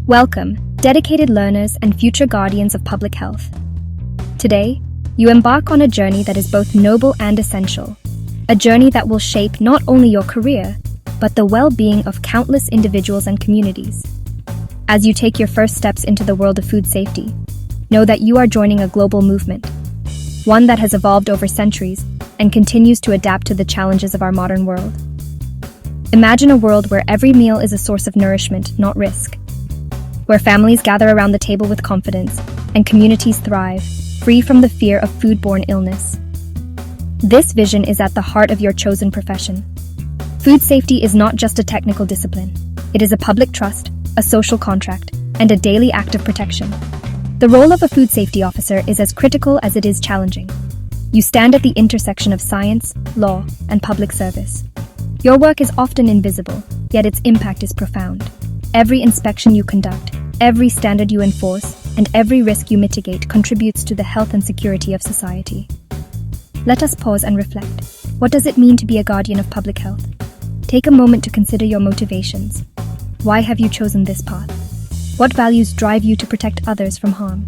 Welcome, dedicated learners and future guardians of public health. Today, you embark on a journey that is both noble and essential, a journey that will shape not only your career, but the well-being of countless individuals and communities. As you take your first steps into the world of food safety, know that you are joining a global movement, one that has evolved over centuries and continues to adapt to the challenges of our modern world. Imagine a world where every meal is a source of nourishment, not risk, where families gather around the table with confidence and communities thrive, free from the fear of foodborne illness. This vision is at the heart of your chosen profession. Food safety is not just a technical discipline. It is a public trust, a social contract, and a daily act of protection. The role of a food safety officer is as critical as it is challenging. You stand at the intersection of science, law, and public service. Your work is often invisible, yet its impact is profound. Every inspection you conduct, every standard you enforce, and every risk you mitigate contributes to the health and security of society. Let us pause and reflect. What does it mean to be a guardian of public health? Take a moment to consider your motivations. Why have you chosen this path? What values drive you to protect others from harm?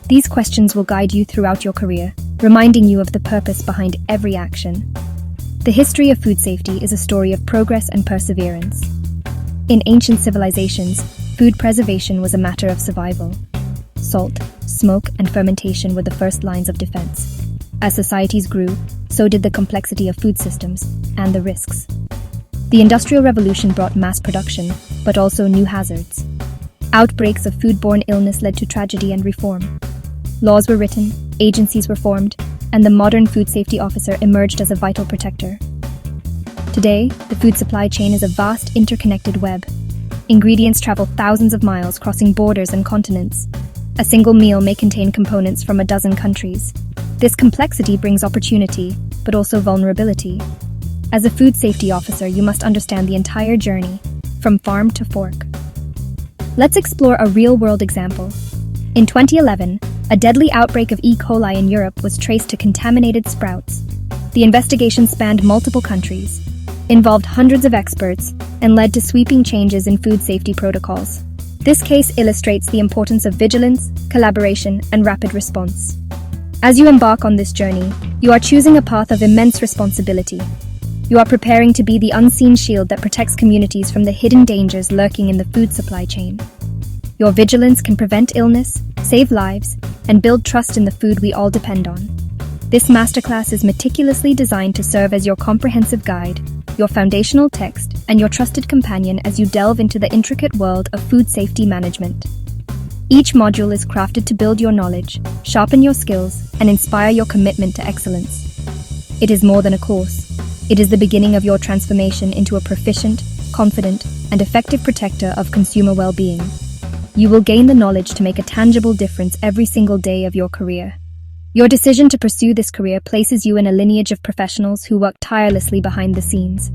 These questions will guide you throughout your career, reminding you of the purpose behind every action. The history of food safety is a story of progress and perseverance. In ancient civilizations, food preservation was a matter of survival. Salt, smoke, and fermentation were the first lines of defense. As societies grew, so did the complexity of food systems and the risks. The Industrial Revolution brought mass production, but also new hazards. Outbreaks of foodborne illness led to tragedy and reform. Laws were written, agencies were formed, and the modern food safety officer emerged as a vital protector. Today, the food supply chain is a vast interconnected web. Ingredients travel thousands of miles, crossing borders and continents. A single meal may contain components from a dozen countries. This complexity brings opportunity, but also vulnerability. As a food safety officer, you must understand the entire journey, from farm to fork. Let's explore a real-world example. In 2011, a deadly outbreak of E. coli in Europe was traced to contaminated sprouts. The investigation spanned multiple countries, involved hundreds of experts, and led to sweeping changes in food safety protocols. This case illustrates the importance of vigilance, collaboration, and rapid response. As you embark on this journey, you are choosing a path of immense responsibility. You are preparing to be the unseen shield that protects communities from the hidden dangers lurking in the food supply chain. Your vigilance can prevent illness, save lives, and build trust in the food we all depend on. This masterclass is meticulously designed to serve as your comprehensive guide, your foundational text, and your trusted companion as you delve into the intricate world of food safety management. Each module is crafted to build your knowledge, sharpen your skills, and inspire your commitment to excellence. It is more than a course. It is the beginning of your transformation into a proficient, confident, and effective protector of consumer well-being. You will gain the knowledge to make a tangible difference every single day of your career. Your decision to pursue this career places you in a lineage of professionals who work tirelessly behind the scenes.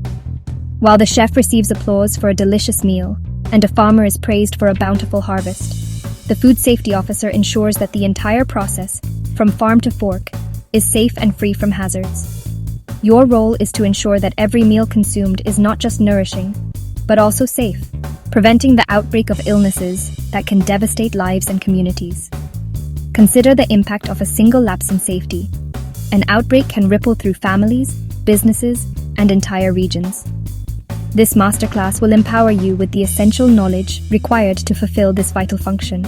While the chef receives applause for a delicious meal, and a farmer is praised for a bountiful harvest, the food safety officer ensures that the entire process, from farm to fork, is safe and free from hazards. Your role is to ensure that every meal consumed is not just nourishing, but also safe, preventing the outbreak of illnesses that can devastate lives and communities. Consider the impact of a single lapse in safety. An outbreak can ripple through families, businesses, and entire regions. This masterclass will empower you with the essential knowledge required to fulfill this vital function.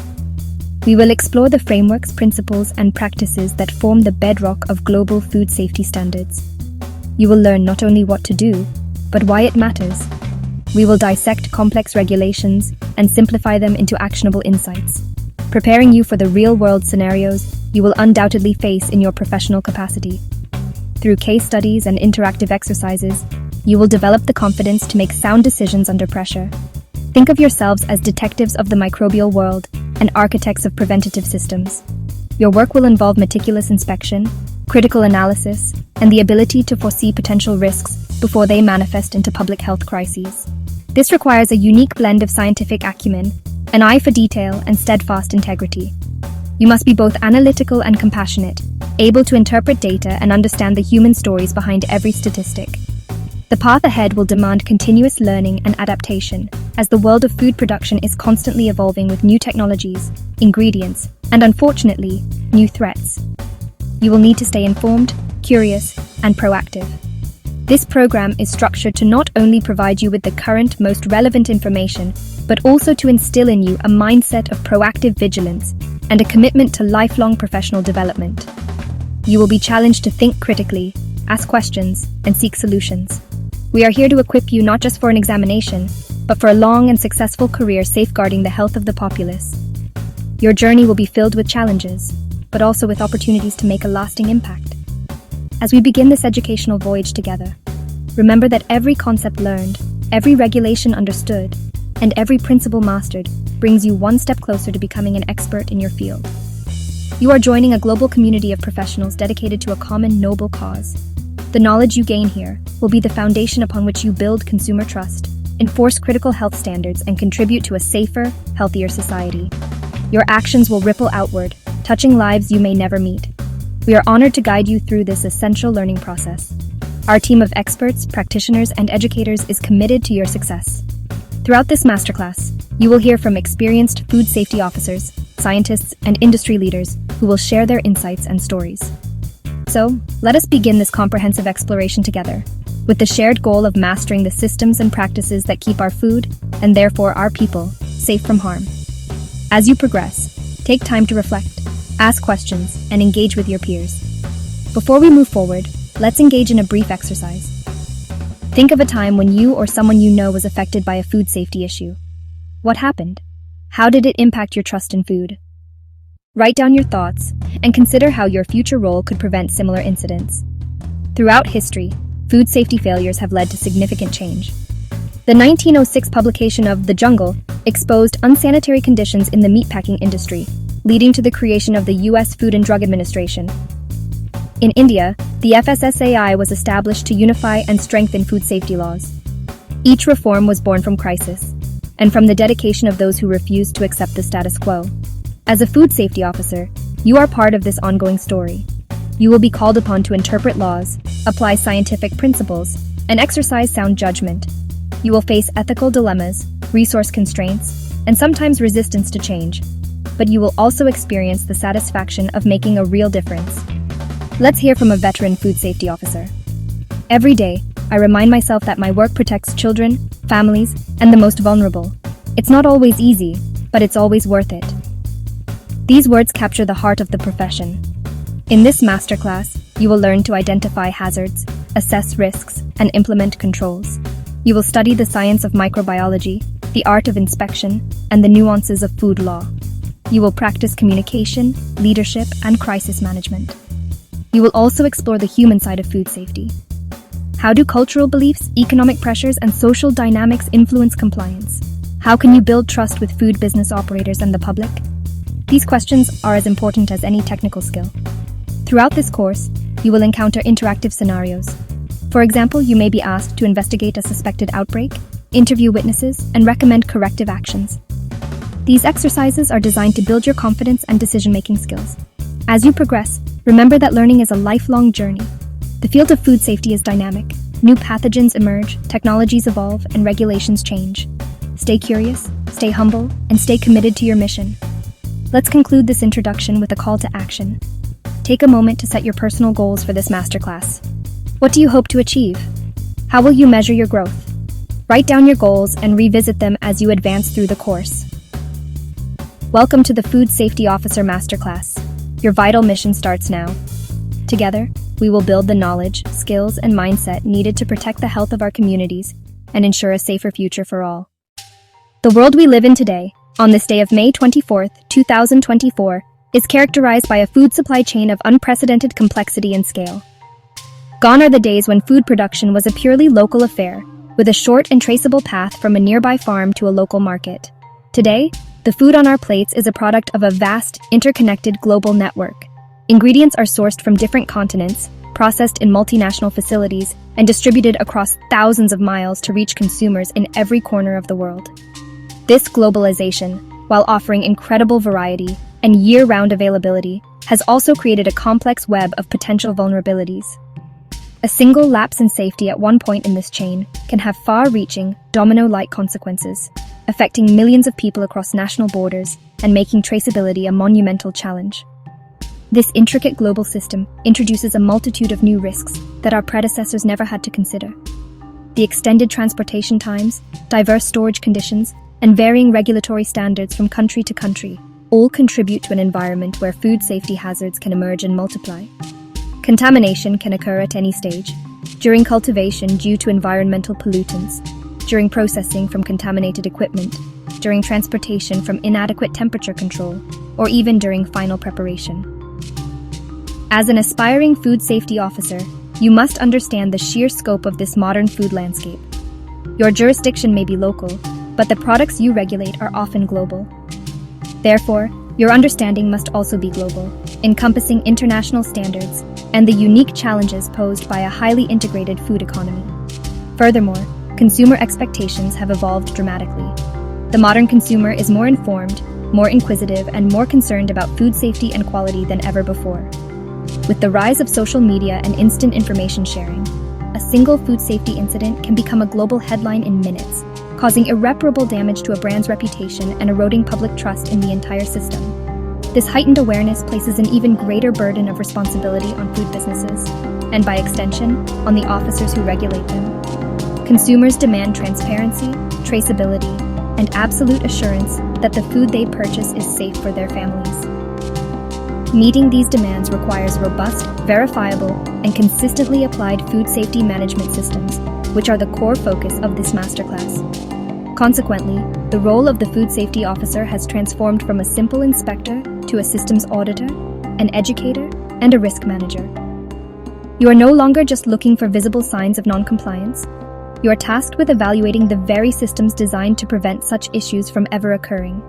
We will explore the frameworks, principles, and practices that form the bedrock of global food safety standards. You will learn not only what to do, but why it matters. We will dissect complex regulations and simplify them into actionable insights, preparing you for the real-world scenarios you will undoubtedly face in your professional capacity. Through case studies and interactive exercises, you will develop the confidence to make sound decisions under pressure. Think of yourselves as detectives of the microbial world and architects of preventative systems. Your work will involve meticulous inspection, critical analysis, and the ability to foresee potential risks before they manifest into public health crises. This requires a unique blend of scientific acumen, an eye for detail, and steadfast integrity. You must be both analytical and compassionate, able to interpret data and understand the human stories behind every statistic. The path ahead will demand continuous learning and adaptation, as the world of food production is constantly evolving with new technologies, ingredients, and unfortunately, new threats. You will need to stay informed, curious, and proactive. This program is structured to not only provide you with the current, most relevant information, but also to instill in you a mindset of proactive vigilance and a commitment to lifelong professional development. You will be challenged to think critically, ask questions, and seek solutions. We are here to equip you not just for an examination, but for a long and successful career safeguarding the health of the populace. Your journey will be filled with challenges, but also with opportunities to make a lasting impact. As we begin this educational voyage together, remember that every concept learned, every regulation understood, and every principle mastered brings you one step closer to becoming an expert in your field. You are joining a global community of professionals dedicated to a common noble cause. The knowledge you gain here will be the foundation upon which you build consumer trust, enforce critical health standards, and contribute to a safer, healthier society. Your actions will ripple outward, touching lives you may never meet. We are honored to guide you through this essential learning process. Our team of experts, practitioners, and educators is committed to your success. Throughout this masterclass, you will hear from experienced food safety officers, scientists, and industry leaders who will share their insights and stories. So, let us begin this comprehensive exploration together, with the shared goal of mastering the systems and practices that keep our food, and therefore our people, safe from harm. As you progress, take time to reflect, ask questions, and engage with your peers. Before we move forward, let's engage in a brief exercise. Think of a time when you or someone you know was affected by a food safety issue. What happened? How did it impact your trust in food? Write down your thoughts and consider how your future role could prevent similar incidents. Throughout history, food safety failures have led to significant change. The 1906 publication of The Jungle exposed unsanitary conditions in the meatpacking industry, leading to the creation of the U.S. Food and Drug Administration. In India, the FSSAI was established to unify and strengthen food safety laws. Each reform was born from crisis, and from the dedication of those who refused to accept the status quo. As a food safety officer, you are part of this ongoing story. You will be called upon to interpret laws, apply scientific principles, and exercise sound judgment. You will face ethical dilemmas, resource constraints, and sometimes resistance to change. But you will also experience the satisfaction of making a real difference. Let's hear from a veteran food safety officer. Every day, I remind myself that my work protects children, families, and the most vulnerable. It's not always easy, but it's always worth it. These words capture the heart of the profession. In this masterclass, you will learn to identify hazards, assess risks, and implement controls. You will study the science of microbiology, the art of inspection, and the nuances of food law. You will practice communication, leadership, and crisis management. You will also explore the human side of food safety. How do cultural beliefs, economic pressures, and social dynamics influence compliance? How can you build trust with food business operators and the public? These questions are as important as any technical skill. Throughout this course, you will encounter interactive scenarios. For example, you may be asked to investigate a suspected outbreak, interview witnesses, and recommend corrective actions. These exercises are designed to build your confidence and decision-making skills. As you progress, remember that learning is a lifelong journey. The field of food safety is dynamic. New pathogens emerge, technologies evolve, and regulations change. Stay curious, stay humble, and stay committed to your mission. Let's conclude this introduction with a call to action. Take a moment to set your personal goals for this masterclass. What do you hope to achieve? How will you measure your growth? Write down your goals and revisit them as you advance through the course. Welcome to the Food Safety Officer Masterclass. Your vital mission starts now. Together, we will build the knowledge, skills, and mindset needed to protect the health of our communities and ensure a safer future for all. The world we live in today, on this day of May 24, 2024, is characterized by a food supply chain of unprecedented complexity and scale. Gone are the days when food production was a purely local affair, with a short and traceable path from a nearby farm to a local market. Today, the food on our plates is a product of a vast, interconnected global network. Ingredients are sourced from different continents, processed in multinational facilities, and distributed across thousands of miles to reach consumers in every corner of the world. This globalization, while offering incredible variety and year-round availability, has also created a complex web of potential vulnerabilities. A single lapse in safety at one point in this chain can have far-reaching, domino-like consequences. affecting millions of people across national borders and making traceability a monumental challenge. This intricate global system introduces a multitude of new risks that our predecessors never had to consider. The extended transportation times, diverse storage conditions, and varying regulatory standards from country to country all contribute to an environment where food safety hazards can emerge and multiply. Contamination can occur at any stage: during cultivation due to environmental pollutants, during processing from contaminated equipment, during transportation from inadequate temperature control, or even during final preparation. As an aspiring food safety officer, you must understand the sheer scope of this modern food landscape. Your jurisdiction may be local, but the products you regulate are often global. Therefore, your understanding must also be global, encompassing international standards and the unique challenges posed by a highly integrated food economy. Furthermore, consumer expectations have evolved dramatically. The modern consumer is more informed, more inquisitive, and more concerned about food safety and quality than ever before. With the rise of social media and instant information sharing, a single food safety incident can become a global headline in minutes, causing irreparable damage to a brand's reputation and eroding public trust in the entire system. This heightened awareness places an even greater burden of responsibility on food businesses, and by extension, on the officers who regulate them. Consumers demand transparency, traceability, and absolute assurance that the food they purchase is safe for their families. Meeting these demands requires robust, verifiable, and consistently applied food safety management systems, which are the core focus of this masterclass. Consequently, the role of the food safety officer has transformed from a simple inspector to a systems auditor, an educator, and a risk manager. You are no longer just looking for visible signs of non-compliance. You are tasked with evaluating the very systems designed to prevent such issues from ever occurring.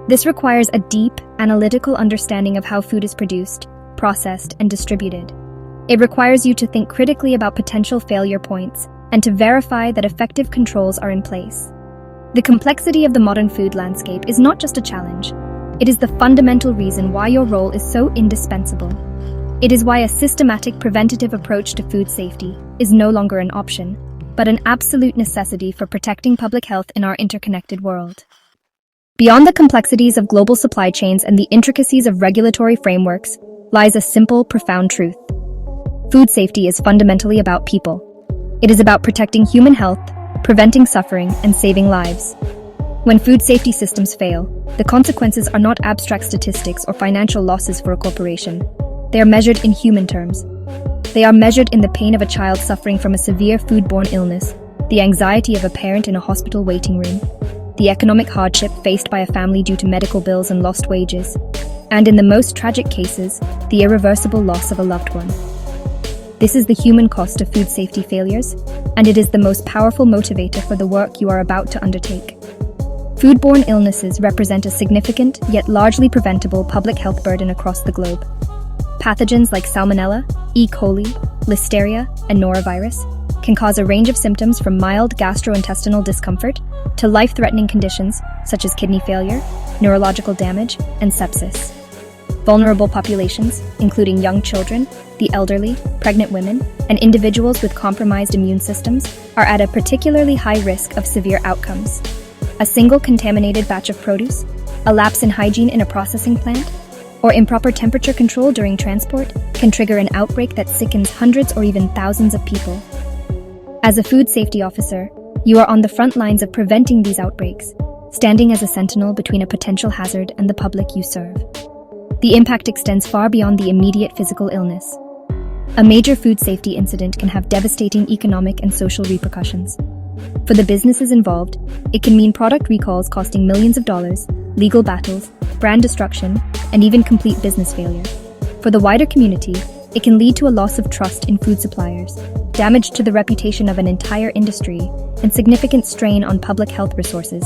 This requires a deep, analytical understanding of how food is produced, processed, and distributed. It requires you to think critically about potential failure points and to verify that effective controls are in place. The complexity of the modern food landscape is not just a challenge. It is the fundamental reason why your role is so indispensable. It is why a systematic preventative approach to food safety is no longer an option, but an absolute necessity for protecting public health in our interconnected world. Beyond the complexities of global supply chains and the intricacies of regulatory frameworks lies a simple, profound truth. Food safety is fundamentally about people. It is about protecting human health, preventing suffering, and saving lives. When food safety systems fail, the consequences are not abstract statistics or financial losses for a corporation. They are measured in human terms. They are measured in the pain of a child suffering from a severe foodborne illness, the anxiety of a parent in a hospital waiting room, the economic hardship faced by a family due to medical bills and lost wages, and in the most tragic cases, the irreversible loss of a loved one. This is the human cost of food safety failures, and it is the most powerful motivator for the work you are about to undertake. Foodborne illnesses represent a significant, yet largely preventable public health burden across the globe. Pathogens like Salmonella, E. coli, Listeria, and norovirus can cause a range of symptoms from mild gastrointestinal discomfort to life-threatening conditions such as kidney failure, neurological damage, and sepsis. Vulnerable populations, including young children, the elderly, pregnant women, and individuals with compromised immune systems, are at a particularly high risk of severe outcomes. A single contaminated batch of produce, a lapse in hygiene in a processing plant, or improper temperature control during transport can trigger an outbreak that sickens hundreds or even thousands of people. As a food safety officer, you are on the front lines of preventing these outbreaks, standing as a sentinel between a potential hazard and the public you serve. The impact extends far beyond the immediate physical illness. A major food safety incident can have devastating economic and social repercussions. For the businesses involved, it can mean product recalls costing millions of dollars, legal battles, brand destruction, and even complete business failure. For the wider community, it can lead to a loss of trust in food suppliers, damage to the reputation of an entire industry, and significant strain on public health resources.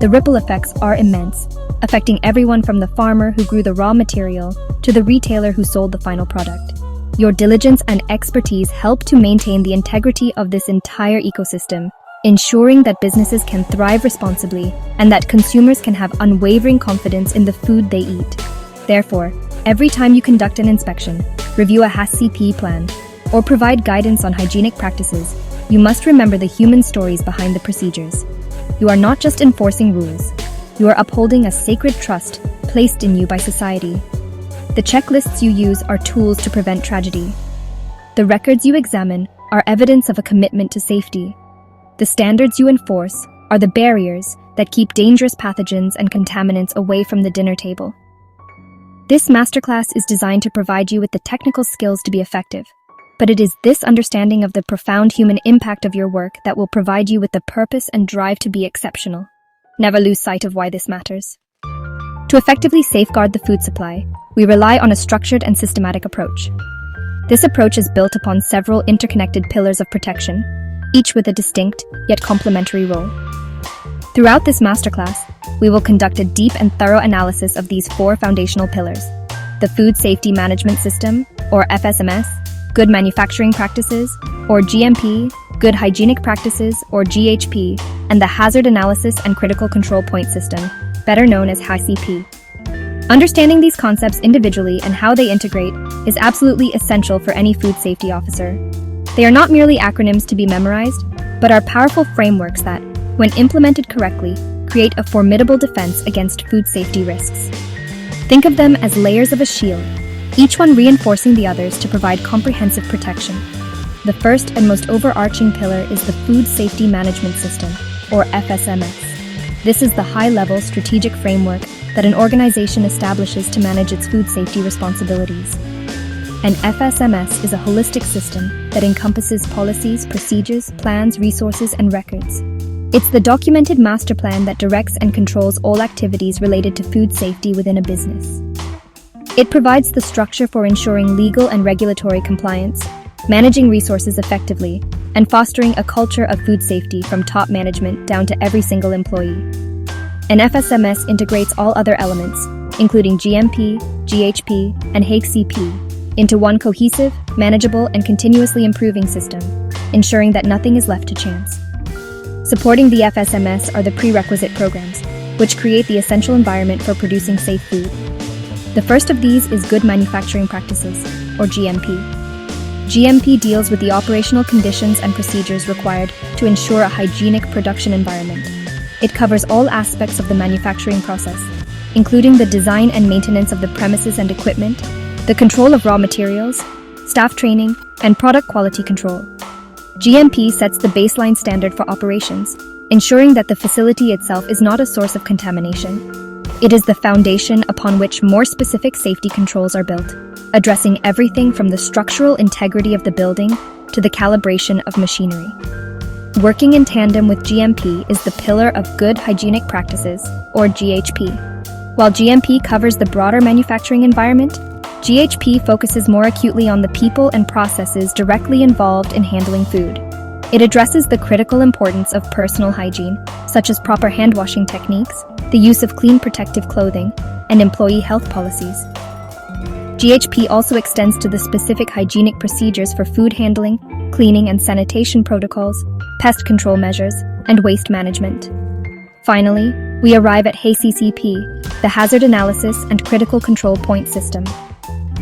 The ripple effects are immense, affecting everyone from the farmer who grew the raw material to the retailer who sold the final product. Your diligence and expertise help to maintain the integrity of this entire ecosystem, ensuring that businesses can thrive responsibly and that consumers can have unwavering confidence in the food they eat. Therefore, every time you conduct an inspection, review a HACCP plan, or provide guidance on hygienic practices, you must remember the human stories behind the procedures. you are not just enforcing rules, you are upholding a sacred trust placed in you by society. The checklists you use are tools to prevent tragedy. The records you examine are evidence of a commitment to safety. The standards you enforce are the barriers that keep dangerous pathogens and contaminants away from the dinner table. This masterclass is designed to provide you with the technical skills to be effective, but it is this understanding of the profound human impact of your work that will provide you with the purpose and drive to be exceptional. Never lose sight of why this matters. To effectively safeguard the food supply, we rely on a structured and systematic approach. This approach is built upon several interconnected pillars of protection, each with a distinct yet complementary role. Throughout this masterclass, we will conduct a deep and thorough analysis of these four foundational pillars: the Food Safety Management System, or FSMS, Good Manufacturing Practices, or GMP, Good Hygienic Practices, or GHP, and the Hazard Analysis and Critical Control Point System, better known as HACCP. Understanding these concepts individually and how they integrate is absolutely essential for any food safety officer. They are not merely acronyms to be memorized, but are powerful frameworks that, when implemented correctly, create a formidable defense against food safety risks. Think of them as layers of a shield, each one reinforcing the others to provide comprehensive protection. The first and most overarching pillar is the Food Safety Management System, or FSMS. This is the high-level strategic framework that an organization establishes to manage its food safety responsibilities. An FSMS is a holistic system that encompasses policies, procedures, plans, resources, and records. It's the documented master plan that directs and controls all activities related to food safety within a business. It provides the structure for ensuring legal and regulatory compliance, managing resources effectively, and fostering a culture of food safety from top management down to every single employee. An FSMS integrates all other elements, including GMP, GHP, and HACCP, into one cohesive, manageable, and continuously improving system, ensuring that nothing is left to chance. Supporting the FSMS are the prerequisite programs, which create the essential environment for producing safe food. The first of these is Good Manufacturing Practices, or GMP. GMP deals with the operational conditions and procedures required to ensure a hygienic production environment. It covers all aspects of the manufacturing process, including the design and maintenance of the premises and equipment, the control of raw materials, staff training, and product quality control. GMP sets the baseline standard for operations, ensuring that the facility itself is not a source of contamination. It is the foundation upon which more specific safety controls are built, addressing everything from the structural integrity of the building to the calibration of machinery. Working in tandem with GMP is the pillar of Good Hygienic Practices, or GHP. While GMP covers the broader manufacturing environment, GHP focuses more acutely on the people and processes directly involved in handling food. It addresses the critical importance of personal hygiene, such as proper hand-washing techniques, the use of clean protective clothing, and employee health policies. GHP also extends to the specific hygienic procedures for food handling, cleaning and sanitation protocols, pest control measures, and waste management. Finally, we arrive at HACCP, the Hazard Analysis and Critical Control Point System.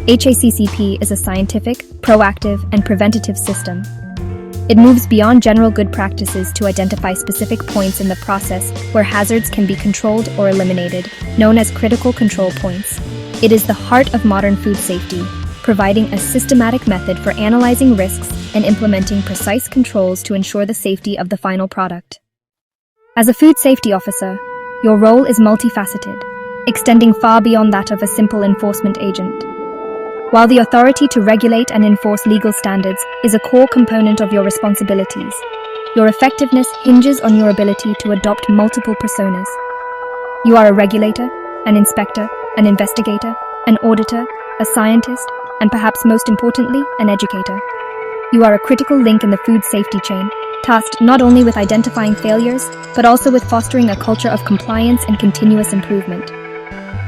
HACCP is a scientific, proactive, and preventative system. It moves beyond general good practices to identify specific points in the process where hazards can be controlled or eliminated, known as critical control points. It is the heart of modern food safety, providing a systematic method for analyzing risks and implementing precise controls to ensure the safety of the final product. As a food safety officer, your role is multifaceted, extending far beyond that of a simple enforcement agent. While the authority to regulate and enforce legal standards is a core component of your responsibilities, your effectiveness hinges on your ability to adopt multiple personas. You are a regulator, an inspector, an investigator, an auditor, a scientist, and perhaps most importantly, an educator. You are a critical link in the food safety chain, tasked not only with identifying failures, but also with fostering a culture of compliance and continuous improvement.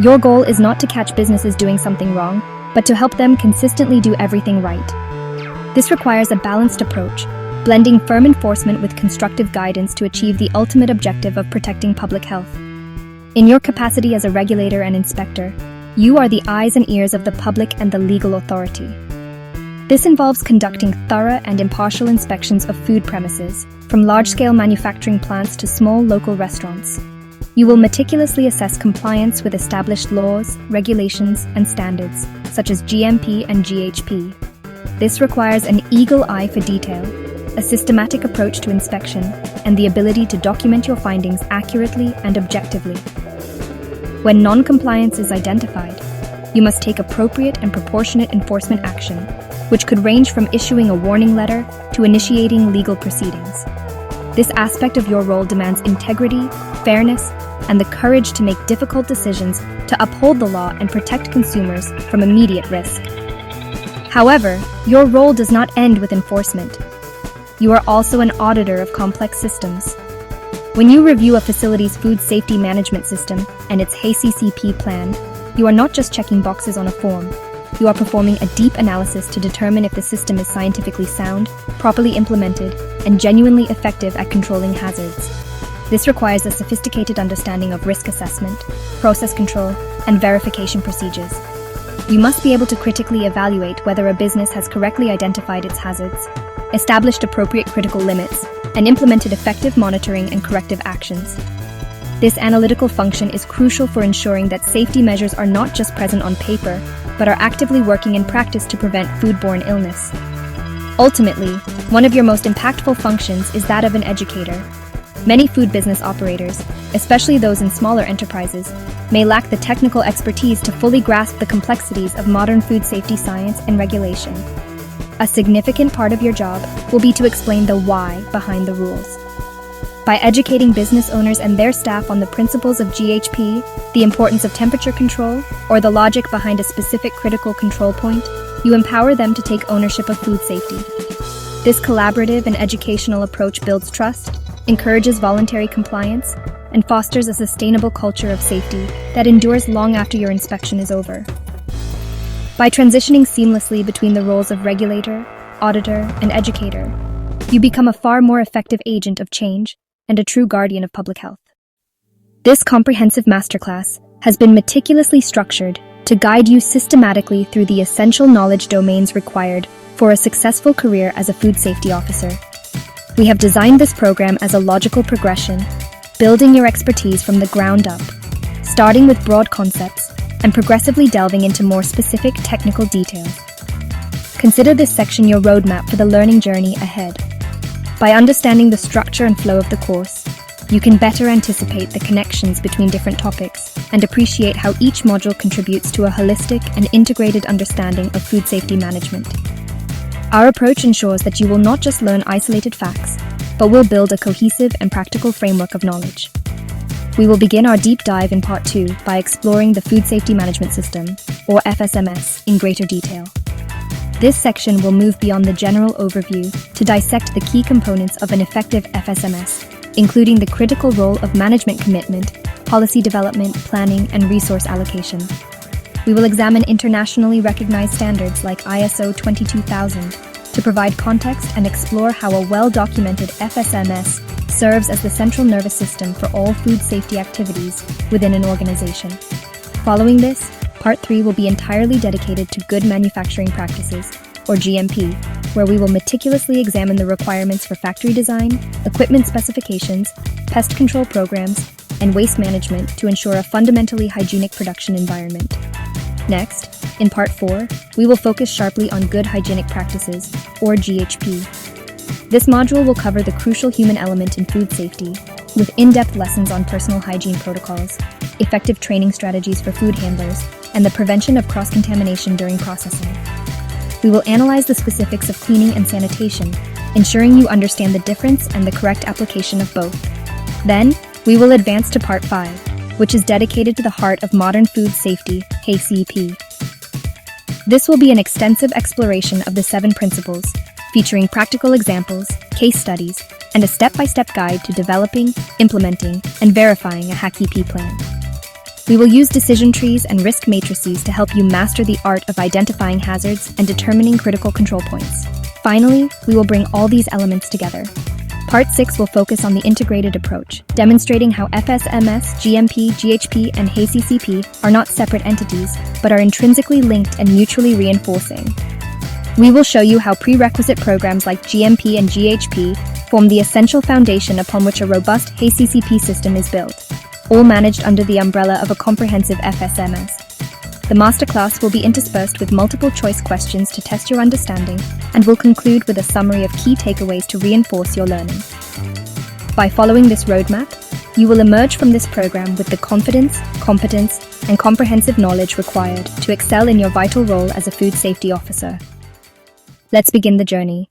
Your goal is not to catch businesses doing something wrong, but to help them consistently do everything right. This requires a balanced approach, blending firm enforcement with constructive guidance to achieve the ultimate objective of protecting public health. In your capacity as a regulator and inspector, you are the eyes and ears of the public and the legal authority. This involves conducting thorough and impartial inspections of food premises, from large-scale manufacturing plants to small local restaurants. You will meticulously assess compliance with established laws, regulations, and standards, such as GMP and GHP. This requires an eagle eye for detail, a systematic approach to inspection, and the ability to document your findings accurately and objectively. When non-compliance is identified, you must take appropriate and proportionate enforcement action, which could range from issuing a warning letter to initiating legal proceedings. This aspect of your role demands integrity, fairness, and the courage to make difficult decisions to uphold the law and protect consumers from immediate risk. However, your role does not end with enforcement. You are also an auditor of complex systems. When you review a facility's food safety management system and its HACCP plan, you are not just checking boxes on a form. You are performing a deep analysis to determine if the system is scientifically sound, properly implemented, and genuinely effective at controlling hazards. This requires a sophisticated understanding of risk assessment, process control, and verification procedures. You must be able to critically evaluate whether a business has correctly identified its hazards, established appropriate critical limits, and implemented effective monitoring and corrective actions. This analytical function is crucial for ensuring that safety measures are not just present on paper, but are actively working in practice to prevent foodborne illness. Ultimately, one of your most impactful functions is that of an educator. Many food business operators, especially those in smaller enterprises, may lack the technical expertise to fully grasp the complexities of modern food safety science and regulation. A significant part of your job will be to explain the why behind the rules. By educating business owners and their staff on the principles of GHP, the importance of temperature control, or the logic behind a specific critical control point, you empower them to take ownership of food safety. This collaborative and educational approach builds trust, encourages voluntary compliance, and fosters a sustainable culture of safety that endures long after your inspection is over. By transitioning seamlessly between the roles of regulator, auditor, and educator, you become a far more effective agent of change and a true guardian of public health. This comprehensive masterclass has been meticulously structured to guide you systematically through the essential knowledge domains required for a successful career as a food safety officer. We have designed this program as a logical progression, building your expertise from the ground up, starting with broad concepts and progressively delving into more specific technical details. Consider this section your roadmap for the learning journey ahead. By understanding the structure and flow of the course, you can better anticipate the connections between different topics and appreciate how each module contributes to a holistic and integrated understanding of food safety management. Our approach ensures that you will not just learn isolated facts, but will build a cohesive and practical framework of knowledge. We will begin our deep dive in Part 2 by exploring the Food Safety Management System, or FSMS, in greater detail. This section will move beyond the general overview to dissect the key components of an effective FSMS, including the critical role of management commitment, policy development, planning, and resource allocation. We will examine internationally recognized standards like ISO 22000 to provide context and explore how a well-documented FSMS serves as the central nervous system for all food safety activities within an organization. Following this, Part 3 will be entirely dedicated to good manufacturing practices, or GMP, where we will meticulously examine the requirements for factory design, equipment specifications, pest control programs, and waste management to ensure a fundamentally hygienic production environment. Next, in Part 4, we will focus sharply on good hygienic practices, or GHP. This module will cover the crucial human element in food safety, with in-depth lessons on personal hygiene protocols, effective training strategies for food handlers, and the prevention of cross-contamination during processing. We will analyze the specifics of cleaning and sanitation, ensuring you understand the difference and the correct application of both. Then, we will advance to Part 5, which is dedicated to the heart of modern food safety, HACCP. This will be an extensive exploration of the 7 principles, featuring practical examples, case studies, and a step-by-step guide to developing, implementing, and verifying a HACCP plan. We will use decision trees and risk matrices to help you master the art of identifying hazards and determining critical control points. Finally, we will bring all these elements together. Part 6 will focus on the integrated approach, demonstrating how FSMS, GMP, GHP, and HACCP are not separate entities, but are intrinsically linked and mutually reinforcing. We will show you how prerequisite programs like GMP and GHP form the essential foundation upon which a robust HACCP system is built, all managed under the umbrella of a comprehensive FSMS. The masterclass will be interspersed with multiple choice questions to test your understanding and will conclude with a summary of key takeaways to reinforce your learning. By following this roadmap, you will emerge from this program with the confidence, competence, and comprehensive knowledge required to excel in your vital role as a food safety officer. Let's begin the journey.